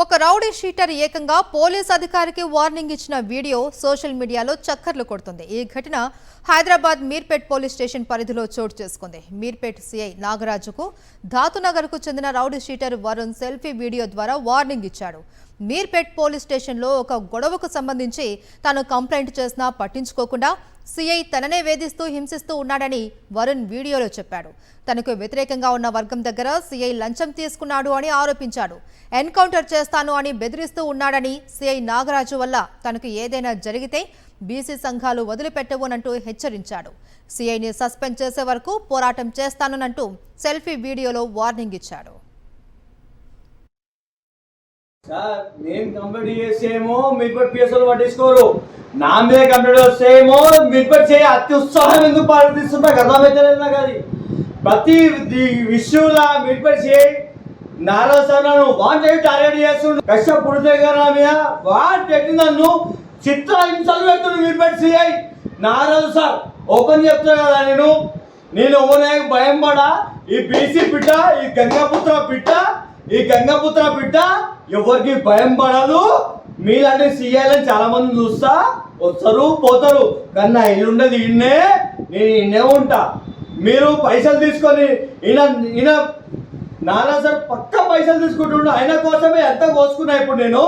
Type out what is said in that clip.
ఒక rowdy sheeter ఏకంగా police అధికారికి వార్నింగ్ ఇచ్చిన వీడియో సోషల్ మీడియాలో చక్కర్లు కొడుతుంది. ఈ ఘటన హైదరాబాద్ మీర్పేట్ పోలీస్ స్టేషన్ పరిధిలో చోటు చేసుకుంది. మీర్పేట్ సిఐ నాగరాజుకు ధాతునగర్కు చెందిన rowdy sheeter Varun selfie video ద్వారా వార్నింగ్ ఇచ్చాడు. మీర్పేట్ పోలీస్ స్టేషన్లో ఒక గొడవకు సంబంధించి తాను కంప్లైంట్ చేసినా పట్టించుకోకుండా సిఐ తననే వేధిస్తూ హింసిస్తూ ఉన్నాడని వరుణ్ వీడియోలో చెప్పాడు. తనకు వ్యతిరేకంగా ఉన్న వర్గం దగ్గర సిఐ లంచం తీసుకున్నాడు అని ఆరోపించాడు. ఎన్కౌంటర్ చేస్తాను అని బెదిరిస్తూ ఉన్నాడని, సిఐ నాగరాజు వల్ల తనకు ఏదైనా జరిగితే బీసీ సంఘాలు వదిలిపెట్టవునంటూ హెచ్చరించాడు. సిఐని సస్పెండ్ చేసే వరకు పోరాటం చేస్తాననంటూ సెల్ఫీ వీడియోలో వార్నింగ్ ఇచ్చాడు. సార్ నేను కంప్లీట్ చేసేమో మీర్పేట్ పిఎస్ఓలు పట్టించుకోరు, నా మీద కంప్లీట్ వస్తేమో మీర్పేట్ చేయ అత్యుత్సాహం ఎందుకు పాటిస్తున్నా అర్థమైతలేదు నాకు. అది ప్రతి విషయంలో మీర్పేట్ చేయి నారాయణ వాంటెడ్ టార్గెట్ చేస్తుండు. కష్టపడితే కదా మీద వాంటెడ్ నన్ను చిత్రహింసలు పెడుతుండు Meerpet CI Narayana sir. Open చెప్తా కదా, నేను ఓనే భయం పడా. ఈ బీసీ బిడ్డ, ఈ గంగపుత్ర బిడ్డ ఎవరికి భయం పడదు. మీలాంటి సీఐలని చాలా మంది చూస్తా, వస్తారు పోతారు, కానీ నా ఇల్లు ఉండదు ఈయన్నే, నేను ఈయనే ఉంటా. మీరు పైసలు తీసుకొని ఈయన నానా సార్ పక్క పైసలు తీసుకుంటుండే, ఆయన కోసమే ఎంత కోసుకున్నా ఇప్పుడు నేను.